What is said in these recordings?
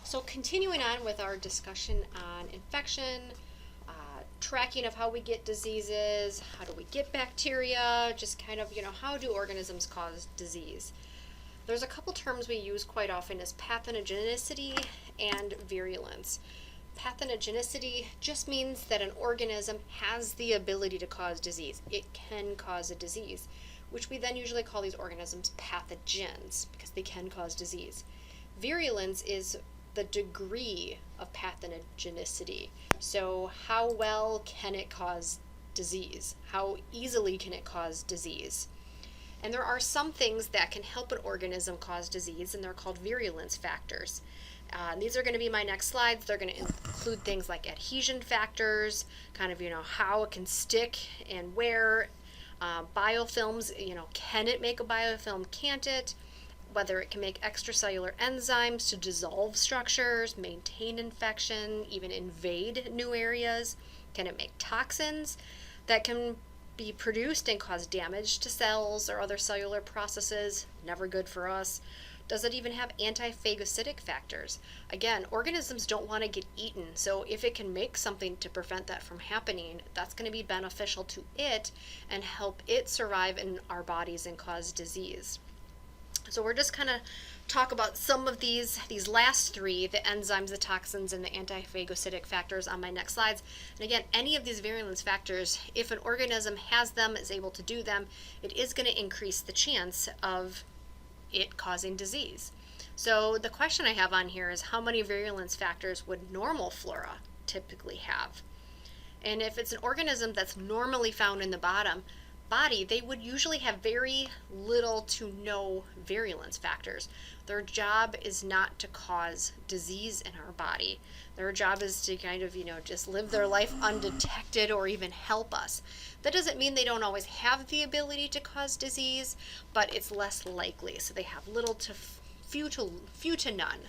So continuing on with our discussion on infection, tracking of how we get diseases, how do we get bacteria, just kind of, how do organisms cause disease? There's a couple terms we use quite often as pathogenicity and virulence. Pathogenicity just means that an organism has the ability to cause disease. It can cause a disease, which we then usually call these organisms pathogens because they can cause disease. Virulence is the degree of pathogenicity. So, how well can it cause disease? How easily can it cause disease? And there are some things that can help an organism cause disease, and they're called virulence factors. These are going to be my next slides. They're going to include things like adhesion factors, kind of, how it can stick and where. Biofilms, can it make a biofilm, can't it? Whether it can make extracellular enzymes to dissolve structures, maintain infection, even invade new areas. Can it make toxins that can be produced and cause damage to cells or other cellular processes? Never good for us. Does it even have antiphagocytic factors? Again, organisms don't want to get eaten, so if it can make something to prevent that from happening, that's going to be beneficial to it and help it survive in our bodies and cause disease. So we're just kind of talk about some of these last three, the enzymes, the toxins, and the antiphagocytic factors on my next slides. And again, any of these virulence factors, if an organism has them, is able to do them, it is going to increase the chance of it causing disease. So the question I have on here is how many virulence factors would normal flora typically have? And if it's an organism that's normally found in the body, they would usually have very little to no virulence factors. Their job is not to cause disease in our body. Their job is to kind of, just live their life undetected or even help us. That doesn't mean they don't always have the ability to cause disease, but it's less likely. So they have little to few to none.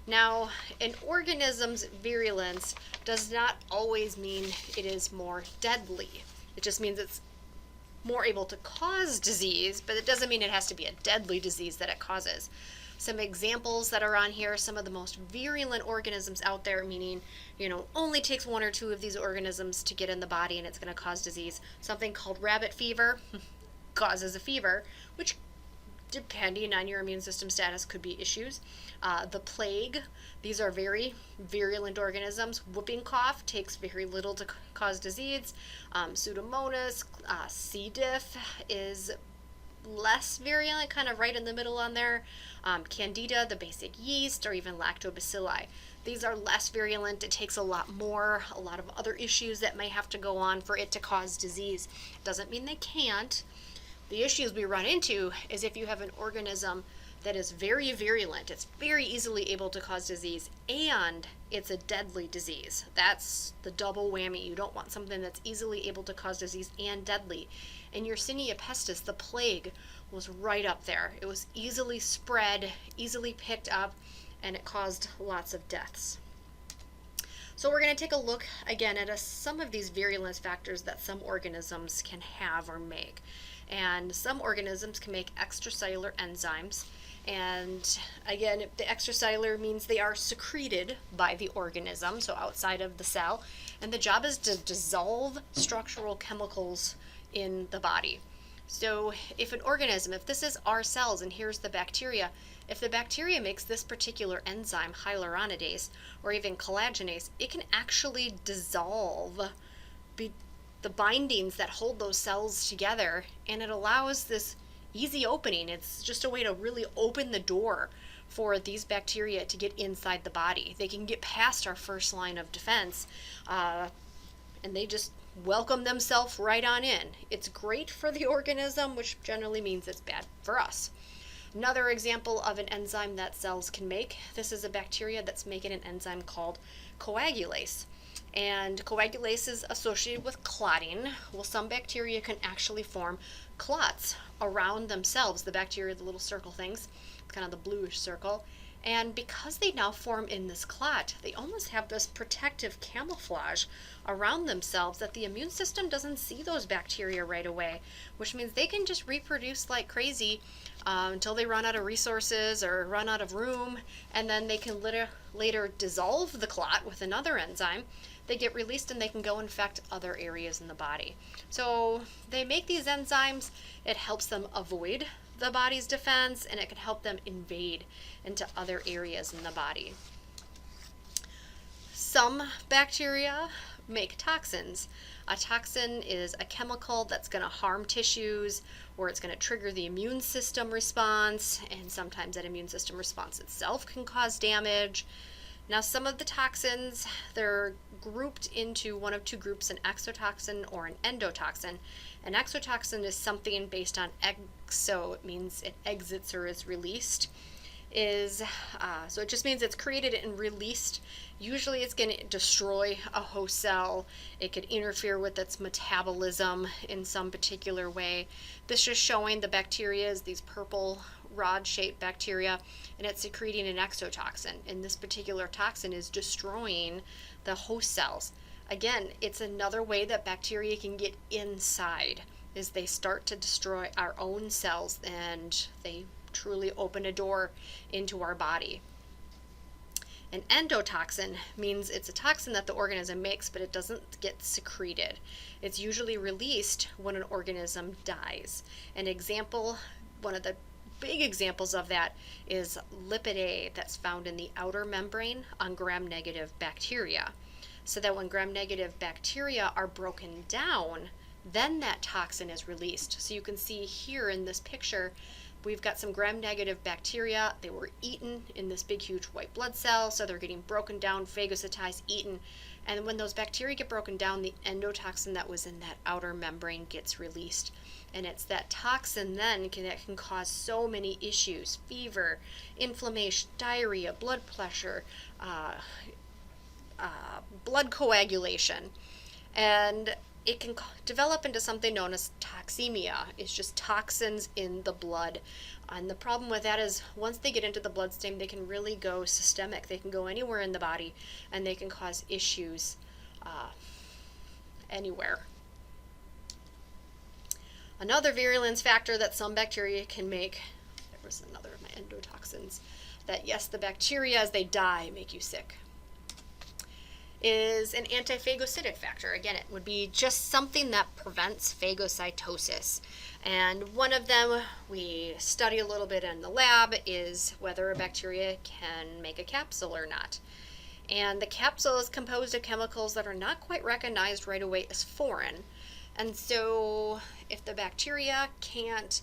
Now, an organism's virulence does not always mean it is more deadly. It just means it's more able to cause disease, but it doesn't mean it has to be a deadly disease that it causes. Some examples that are on here, some of the most virulent organisms out there, meaning, only takes one or two of these organisms to get in the body and it's going to cause disease. Something called rabbit fever causes a fever, which depending on your immune system status could be issues. The plague, these are very virulent organisms. Whooping cough takes very little to cause disease. Pseudomonas, C. diff is less virulent, kind of right in the middle on there. Candida, the basic yeast, or even lactobacilli. These are less virulent. It takes a lot of other issues that may have to go on for it to cause disease. Doesn't mean they can't. The issues we run into is if you have an organism that is very virulent, it's very easily able to cause disease, and it's a deadly disease. That's the double whammy. You don't want something that's easily able to cause disease and deadly. And Yersinia pestis, the plague, was right up there. It was easily spread, easily picked up, and it caused lots of deaths. So we're going to take a look again at some of these virulence factors that some organisms can have or make. And some organisms can make extracellular enzymes. And again, the extracellular means they are secreted by the organism, so outside of the cell. And the job is to dissolve structural chemicals in the body. So if this is our cells and here's the bacteria, if the bacteria makes this particular enzyme, hyaluronidase, or even collagenase, it can actually dissolve the bindings that hold those cells together, and it allows this easy opening. It's just a way to really open the door for these bacteria to get inside the body. They can get past our first line of defense, and they just welcome themselves right on in. It's great for the organism, which generally means it's bad for us. Another example of an enzyme that cells can make, this is a bacteria that's making an enzyme called coagulase. And coagulase is associated with clotting. Well, some bacteria can actually form clots around themselves. The bacteria, the little circle things, kind of the bluish circle. And because they now form in this clot, they almost have this protective camouflage around themselves that the immune system doesn't see those bacteria right away, which means they can just reproduce like crazy until they run out of resources or run out of room, and then they can later dissolve the clot with another enzyme. They get released and they can go infect other areas in the body. So they make these enzymes, it helps them avoid the body's defense, and it can help them invade into other areas in the body. Some bacteria make toxins. A toxin is a chemical that's going to harm tissues, or it's going to trigger the immune system response, and sometimes that immune system response itself can cause damage. Now, some of the toxins, they're grouped into one of two groups, an exotoxin or an endotoxin. An exotoxin is something based on exo, it means it exits or is released. So it just means it's created and released. Usually it's going to destroy a host cell. It could interfere with its metabolism in some particular way. This is showing the bacteria is these purple rod-shaped bacteria, and it's secreting an exotoxin. And this particular toxin is destroying the host cells. Again, it's another way that bacteria can get inside, is they start to destroy our own cells, and they truly open a door into our body. An endotoxin means it's a toxin that the organism makes, but it doesn't get secreted. It's usually released when an organism dies. An example, one of the big examples of that is lipid A that's found in the outer membrane on gram-negative bacteria. So that when gram-negative bacteria are broken down, then that toxin is released. So you can see here in this picture, we've got some gram-negative bacteria. They were eaten in this big, huge white blood cell, so they're getting broken down, phagocytized, eaten. And when those bacteria get broken down, the endotoxin that was in that outer membrane gets released. And it's that toxin then that can cause so many issues: fever, inflammation, diarrhea, blood pressure, blood coagulation. And it can develop into something known as toxemia. It's just toxins in the blood. And the problem with that is once they get into the bloodstream, they can really go systemic. They can go anywhere in the body, and they can cause issues anywhere. Another virulence factor that some bacteria can make, there was another of my endotoxins, that yes, the bacteria as they die make you sick, is an antiphagocytic factor. Again, it would be just something that prevents phagocytosis. And one of them we study a little bit in the lab is whether a bacteria can make a capsule or not. And the capsule is composed of chemicals that are not quite recognized right away as foreign. And so if the bacteria can't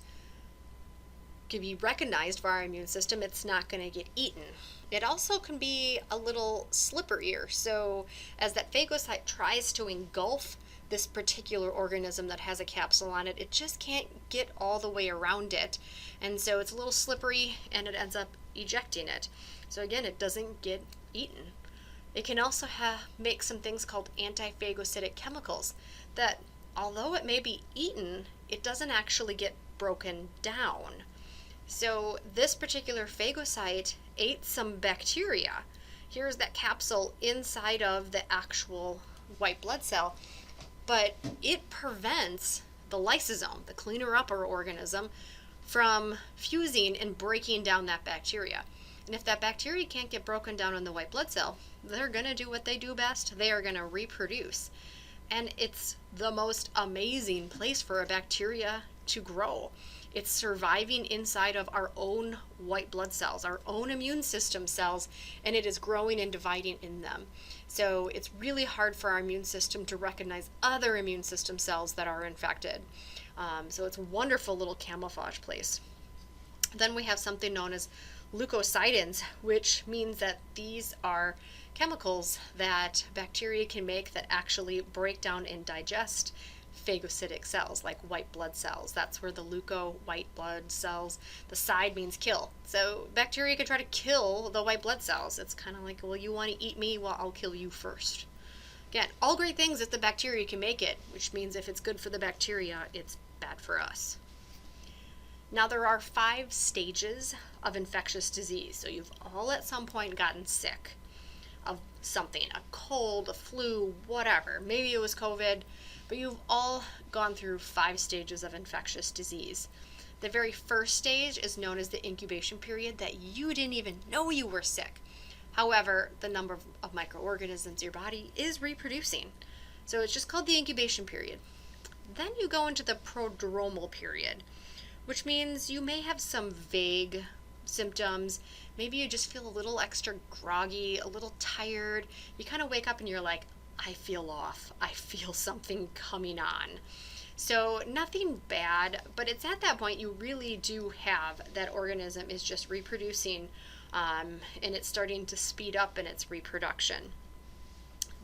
be recognized by our immune system, it's not going to get eaten. It also can be a little slipperier. So as that phagocyte tries to engulf this particular organism that has a capsule on it, it just can't get all the way around it. And so it's a little slippery, and it ends up ejecting it. So again, it doesn't get eaten. It can also make some things called antiphagocytic chemicals that, although it may be eaten, it doesn't actually get broken down. So this particular phagocyte ate some bacteria. Here's that capsule inside of the actual white blood cell, but it prevents the lysosome, the cleaner upper organism, from fusing and breaking down that bacteria. And if that bacteria can't get broken down in the white blood cell, they're going to do what they do best. They are going to reproduce. And it's the most amazing place for a bacteria to grow. It's surviving inside of our own white blood cells, our own immune system cells, and it is growing and dividing in them. So it's really hard for our immune system to recognize other immune system cells that are infected. So it's a wonderful little camouflage place. Then we have something known as leukocidins, which means that these are chemicals that bacteria can make that actually break down and digest phagocytic cells, like white blood cells. That's where the white blood cells, the side means kill. So bacteria can try to kill the white blood cells. It's kind of like, well, you want to eat me? Well, I'll kill you first. Again, all great things if the bacteria can make it, which means if it's good for the bacteria, it's bad for us. Now, there are 5 stages of infectious disease. So you've all at some point gotten sick of something, a cold, a flu, whatever. Maybe it was COVID, but you've all gone through 5 stages of infectious disease. The very first stage is known as the incubation period, that you didn't even know you were sick. However, the number of microorganisms in your body is reproducing. So it's just called the incubation period. Then you go into the prodromal period, which means you may have some vague symptoms. Maybe you just feel a little extra groggy, a little tired. You kind of wake up and you're like, I feel off. I feel something coming on. So nothing bad, but it's at that point you really do have that organism is just reproducing, and it's starting to speed up in its reproduction.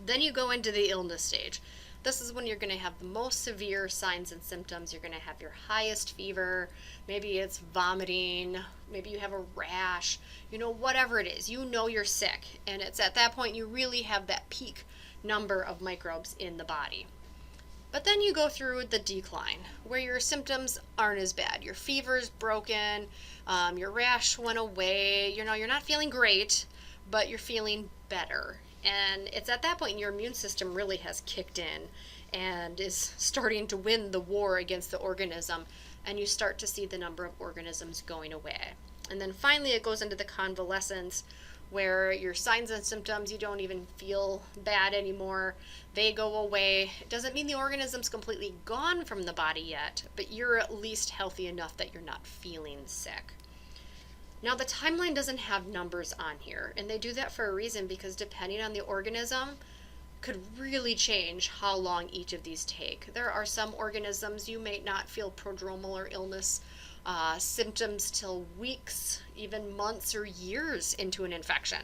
Then you go into the illness stage. This is when you're going to have the most severe signs and symptoms. You're going to have your highest fever. Maybe it's vomiting. Maybe you have a rash. Whatever it is, you're sick. And it's at that point you really have that peak number of microbes in the body. But then you go through the decline, where your symptoms aren't as bad. Your fever's broken, your rash went away, you're not feeling great, but you're feeling better. And it's at that point your immune system really has kicked in and is starting to win the war against the organism, and you start to see the number of organisms going away. And then finally it goes into the convalescence, where your signs and symptoms, you don't even feel bad anymore. They go away. It doesn't mean the organism's completely gone from the body yet, but you're at least healthy enough that you're not feeling sick. Now, the timeline doesn't have numbers on here, and they do that for a reason, because depending on the organism could really change how long each of these take. There are some organisms you may not feel prodromal or illness symptoms till weeks, even months or years into an infection.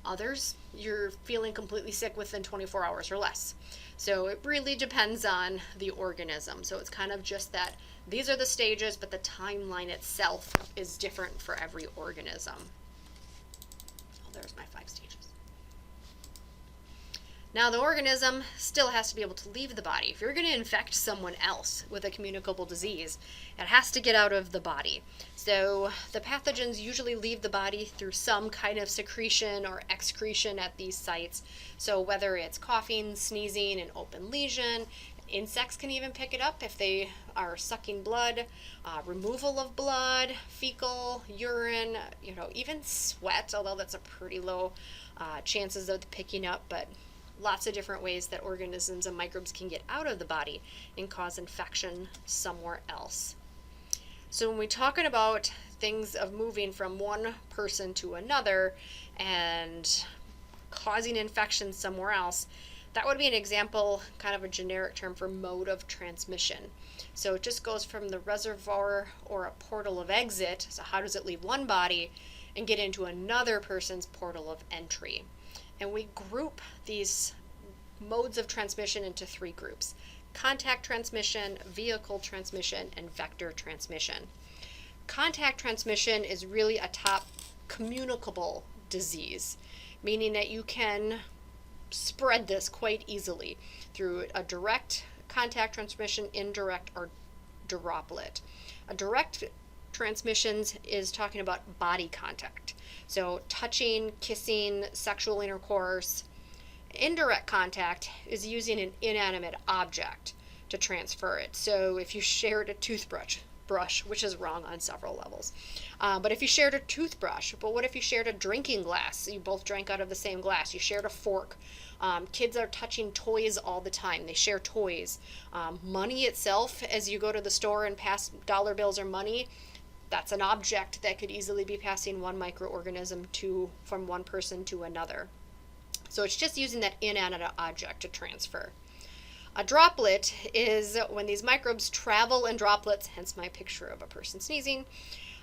Others, you're feeling completely sick within 24 hours or less. So it really depends on the organism. So it's kind of just that these are the stages, but the timeline itself is different for every organism. Oh, there's my 5 stages. Now, the organism still has to be able to leave the body. If you're going to infect someone else with a communicable disease, it has to get out of the body. So the pathogens usually leave the body through some kind of secretion or excretion at these sites. So whether it's coughing, sneezing, an open lesion, insects can even pick it up if they are sucking blood, removal of blood, fecal, urine, even sweat, although that's a pretty low chances of picking up, but lots of different ways that organisms and microbes can get out of the body and cause infection somewhere else. So when we're talking about things of moving from one person to another and causing infection somewhere else, that would be an example, kind of a generic term for mode of transmission. So it just goes from the reservoir or a portal of exit, so how does it leave one body and get into another person's portal of entry? And we group these modes of transmission into 3 groups: contact transmission, vehicle transmission, and vector transmission. Contact transmission is really a top communicable disease, meaning that you can spread this quite easily through a direct contact transmission, indirect, or droplet. A direct transmissions is talking about body contact. So touching, kissing, sexual intercourse. Indirect contact is using an inanimate object to transfer it. So if you shared a toothbrush, which is wrong on several levels, but if you shared a toothbrush, but what if you shared a drinking glass? You both drank out of the same glass. You shared a fork. Kids are touching toys all the time. They share toys. Money itself, as you go to the store and pass dollar bills or money, that's an object that could easily be passing one microorganism from one person to another. So it's just using that inanimate object to transfer. A droplet is when these microbes travel in droplets, hence my picture of a person sneezing,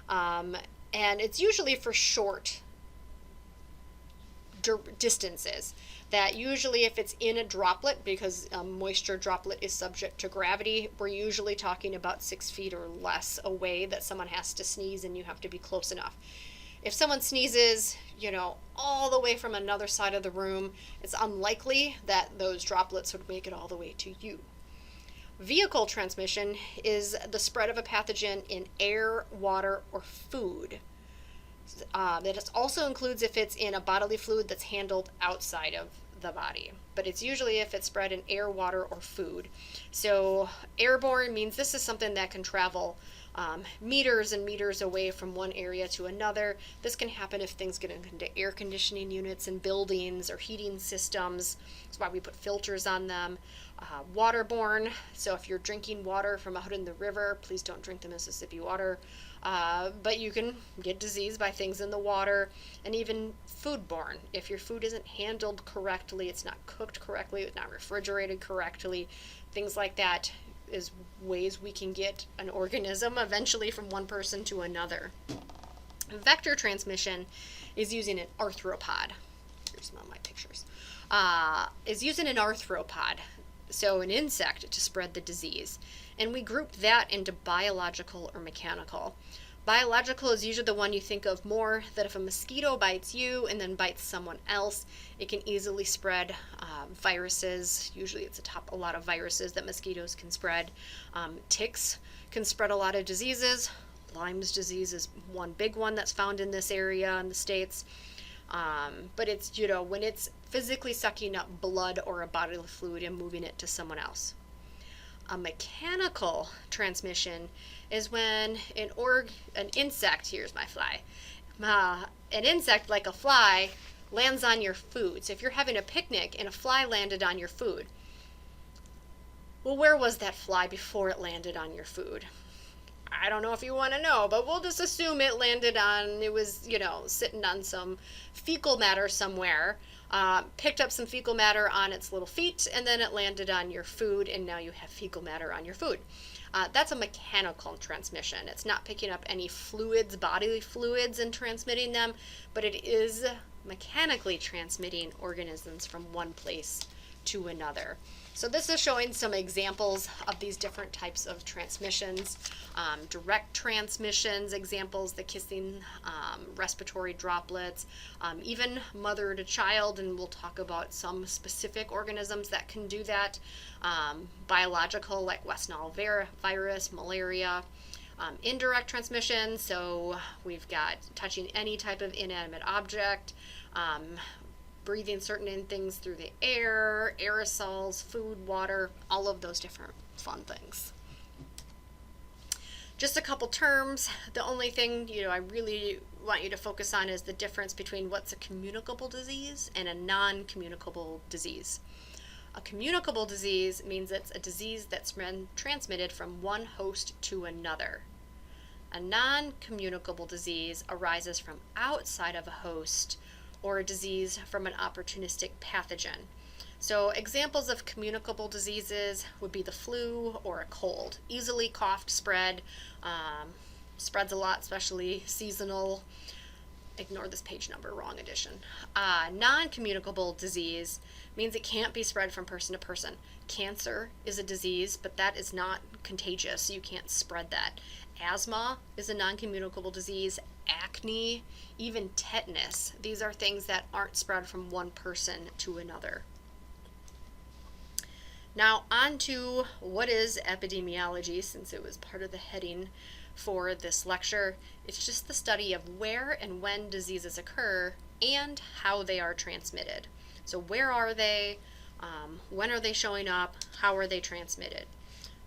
and it's usually for short distances. That usually if it's in a droplet, because a moisture droplet is subject to gravity, we're usually talking about 6 feet or less away that someone has to sneeze, and you have to be close enough. If someone sneezes, all the way from another side of the room, it's unlikely that those droplets would make it all the way to you. Vehicle transmission is the spread of a pathogen in air, water, or food. That also includes if it's in a bodily fluid that's handled outside of the body, but it's usually if it's spread in air, water, or food. So airborne means this is something that can travel meters and meters away from one area to another. This can happen if things get into air conditioning units in buildings or heating systems. That's why we put filters on them. Waterborne, so if you're drinking water from out in the river, please don't drink the Mississippi water. But you can get disease by things in the water. And even foodborne, if your food isn't handled correctly, it's not cooked correctly, it's not refrigerated correctly, things like that is ways we can get an organism eventually from one person to another. Vector transmission is using an arthropod. Here's some of my pictures. Is using an arthropod, so an insect, to spread the disease. And we group that into biological or mechanical. Biological is usually the one you think of more, that if a mosquito bites you and then bites someone else, it can easily spread viruses. Usually it's a lot of viruses that mosquitoes can spread. Ticks can spread a lot of diseases. Lyme's disease is one big one that's found in this area in the States. But it's, when it's physically sucking up blood or a bodily fluid and moving it to someone else. A mechanical transmission is when an insect, here's my fly, an insect like a fly lands on your food. So if you're having a picnic and a fly landed on your food, well, where was that fly before it landed on your food? I don't know if you want to know, but we'll just assume it was, sitting on some fecal matter somewhere, picked up some fecal matter on its little feet, and then it landed on your food, and now you have fecal matter on your food. That's a mechanical transmission. It's not picking up any fluids, bodily fluids, and transmitting them, but it is mechanically transmitting organisms from one place to another. So this is showing some examples of these different types of transmissions. Direct transmissions, examples, the kissing, respiratory droplets, even mother to child, and we'll talk about some specific organisms that can do that. Biological, like West Nile virus, malaria. Indirect transmission, so we've got touching any type of inanimate object, breathing certain things through the air, aerosols, food, water, all of those different fun things. Just a couple terms. The only thing I really want you to focus on is the difference between what's a communicable disease and a non-communicable disease. A communicable disease means it's a disease that's been transmitted from one host to another. A non-communicable disease arises from outside of a host or a disease from an opportunistic pathogen. So examples of communicable diseases would be the flu or a cold. Easily coughed, spreads a lot, especially seasonal. Ignore this page number, wrong edition. Non-communicable disease means it can't be spread from person to person. Cancer is a disease, but that is not contagious, so you can't spread that. Asthma is a non-communicable disease. Acne, even tetanus. These are things that aren't spread from one person to another. Now on to what is epidemiology, since it was part of the heading for this lecture. It's just the study of where and when diseases occur and how they are transmitted. So where are they? When are they showing up? How are they transmitted?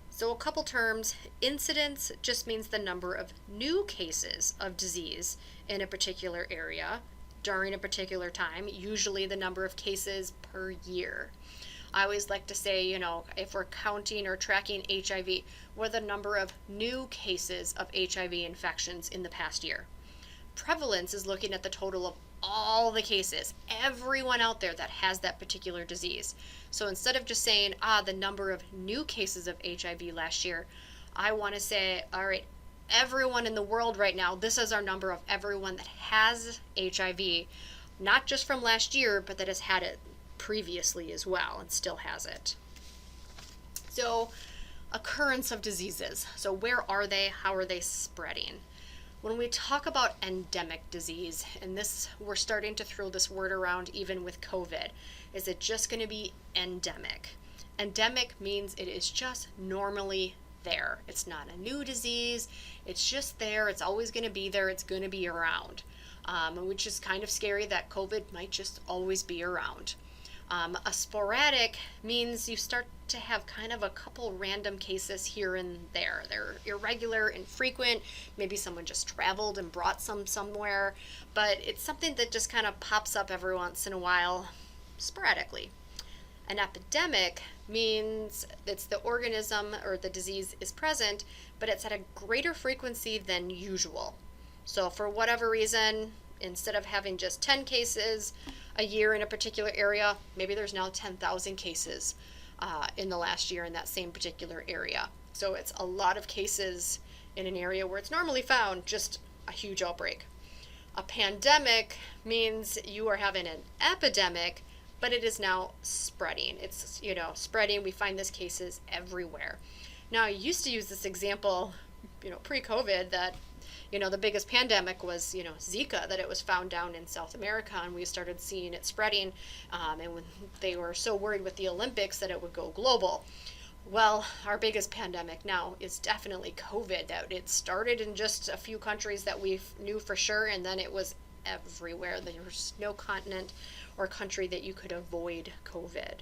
So a couple terms. Incidence just means the number of new cases of disease in a particular area during a particular time, usually the number of cases per year. I always like to say, if we're counting or tracking HIV, what are the number of new cases of HIV infections in the past year? Prevalence is looking at the total of all the cases, everyone out there that has that particular disease. So instead of just saying, the number of new cases of HIV last year, I want to say, all right, everyone in the world right now, this is our number of everyone that has HIV, not just from last year, but that has had it previously as well and still has it. So occurrence of diseases. So where are they? How are they spreading? When we talk about endemic disease, and this, we're starting to throw this word around even with COVID, is it just going to be endemic? Endemic means it is just normally there. It's not a new disease. It's just there. It's always going to be there. It's going to be around, which is kind of scary that COVID might just always be around. A sporadic means you start to have kind of a couple random cases here and there. They're irregular, infrequent. Maybe someone just traveled and brought some somewhere, but it's something that just kind of pops up every once in a while, sporadically. An epidemic means it's the organism or the disease is present, but it's at a greater frequency than usual. So for whatever reason, instead of having just 10 cases a year in a particular area, maybe there's now 10,000 cases in the last year in that same particular area. So it's a lot of cases in an area where it's normally found, just a huge outbreak. A pandemic means you are having an epidemic, but it is now spreading. It's, spreading. We find these cases everywhere. Now, I used to use this example, pre-COVID, that, the biggest pandemic was, Zika, that it was found down in South America, and we started seeing it spreading. And when they were so worried with the Olympics that it would go global. Well, our biggest pandemic now is definitely COVID. That it started in just a few countries that we knew for sure, and then it was everywhere. There was no continent or country that you could avoid COVID.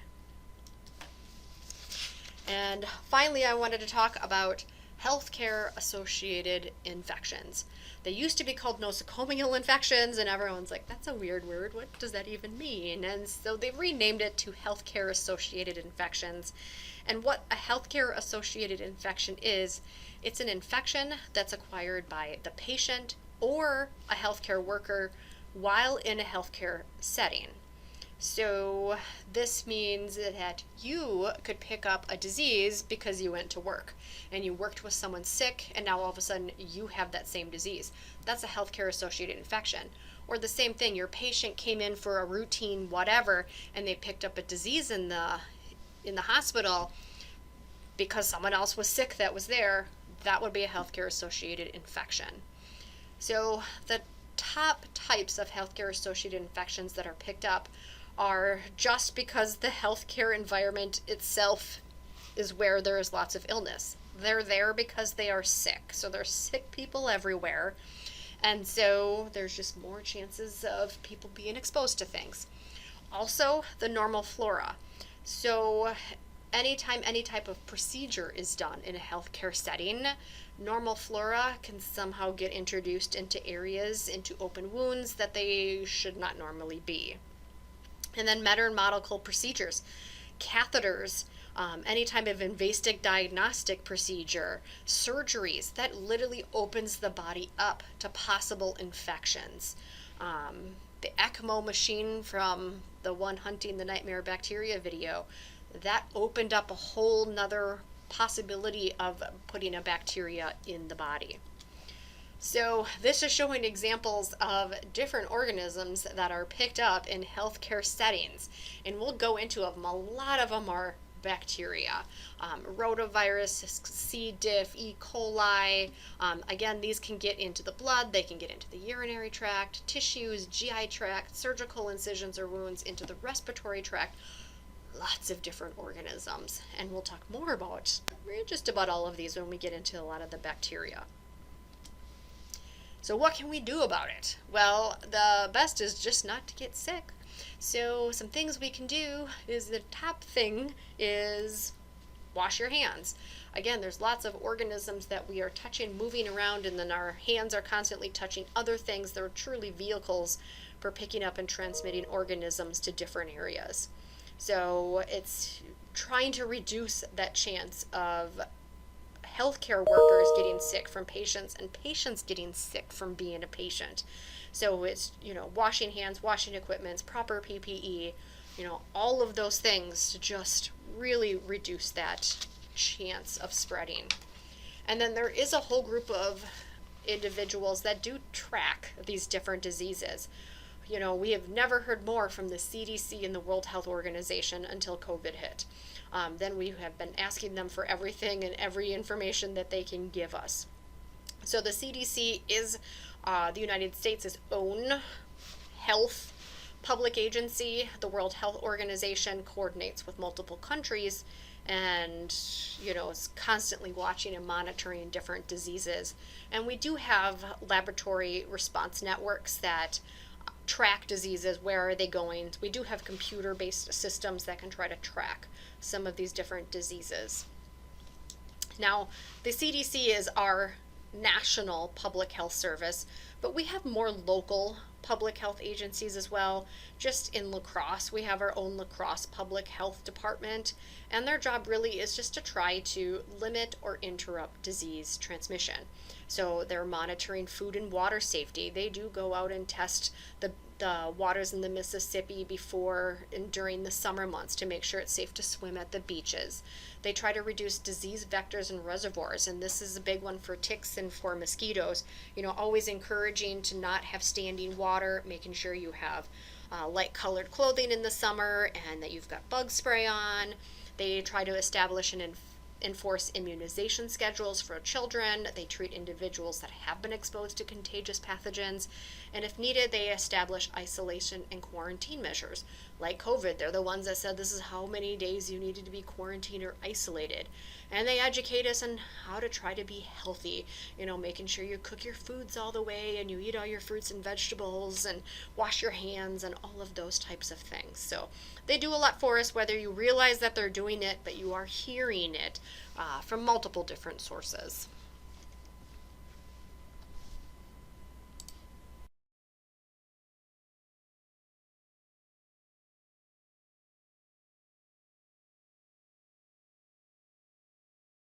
And finally, I wanted to talk about healthcare associated infections. They used to be called nosocomial infections, and everyone's like, that's a weird word. What does that even mean? And so they renamed it to healthcare associated infections. And what a healthcare associated infection is, it's an infection that's acquired by the patient or a healthcare worker while in a healthcare setting. So this means that you could pick up a disease because you went to work and you worked with someone sick, and now all of a sudden you have that same disease. That's a healthcare associated infection. Or the same thing, your patient came in for a routine whatever and they picked up a disease in the hospital because someone else was sick that was there. That would be a healthcare associated infection. So the top types of healthcare associated infections that are picked up are just because the healthcare environment itself is where there is lots of illness. They're there because they are sick. So there's sick people everywhere. And so there's just more chances of people being exposed to things. Also, the normal flora. So anytime any type of procedure is done in a healthcare setting, normal flora can somehow get introduced into areas, into open wounds that they should not normally be. And then medical procedures, catheters, any type of invasive diagnostic procedure, surgeries, that literally opens the body up to possible infections. The ECMO machine from the one hunting the nightmare bacteria video, that opened up a whole nother possibility of putting a bacteria in the body. So this is showing examples of different organisms that are picked up in healthcare settings, and we'll go into them. A lot of them are bacteria, rotavirus, C. diff, E. coli. Again, these can get into the blood, they can get into the urinary tract, tissues, GI tract, surgical incisions or wounds, into the respiratory tract. Lots of different organisms, and we'll talk more about just about all of these when we get into a lot of the bacteria. So what can we do about it? Well, the best is just not to get sick. So some things we can do is, the top thing is wash your hands. Again, there's lots of organisms that we are touching, moving around, and then our hands are constantly touching other things. They're truly vehicles for picking up and transmitting organisms to different areas. So it's trying to reduce that chance of healthcare workers getting sick from patients and patients getting sick from being a patient. So it's, washing hands, washing equipment, proper PPE, all of those things to just really reduce that chance of spreading. And then there is a whole group of individuals that do track these different diseases. We have never heard more from the CDC and the World Health Organization until COVID hit. Then we have been asking them for everything and every information that they can give us. So the CDC is the United States' own health public agency. The World Health Organization coordinates with multiple countries and, is constantly watching and monitoring different diseases. And we do have laboratory response networks that track diseases. Where are they going? We do have computer-based systems that can try to track some of these different diseases. Now, the CDC is our national public health service, but we have more local public health agencies as well. Just in La Crosse, we have our own La Crosse Public Health Department, and their job really is just to try to limit or interrupt disease transmission. So they're monitoring food and water safety. They do go out and test the waters in the Mississippi before and during the summer months to make sure it's safe to swim at the beaches. They try to reduce disease vectors in reservoirs, and this is a big one for ticks and for mosquitoes. Always encouraging to not have standing water, making sure you have light colored clothing in the summer and that you've got bug spray on. They try to establish and enforce immunization schedules for children. They treat individuals that have been exposed to contagious pathogens. And if needed, they establish isolation and quarantine measures. Like COVID, they're the ones that said this is how many days you needed to be quarantined or isolated. And they educate us on how to try to be healthy, making sure you cook your foods all the way and you eat all your fruits and vegetables and wash your hands and all of those types of things. So they do a lot for us, whether you realize that they're doing it, but you are hearing it from multiple different sources.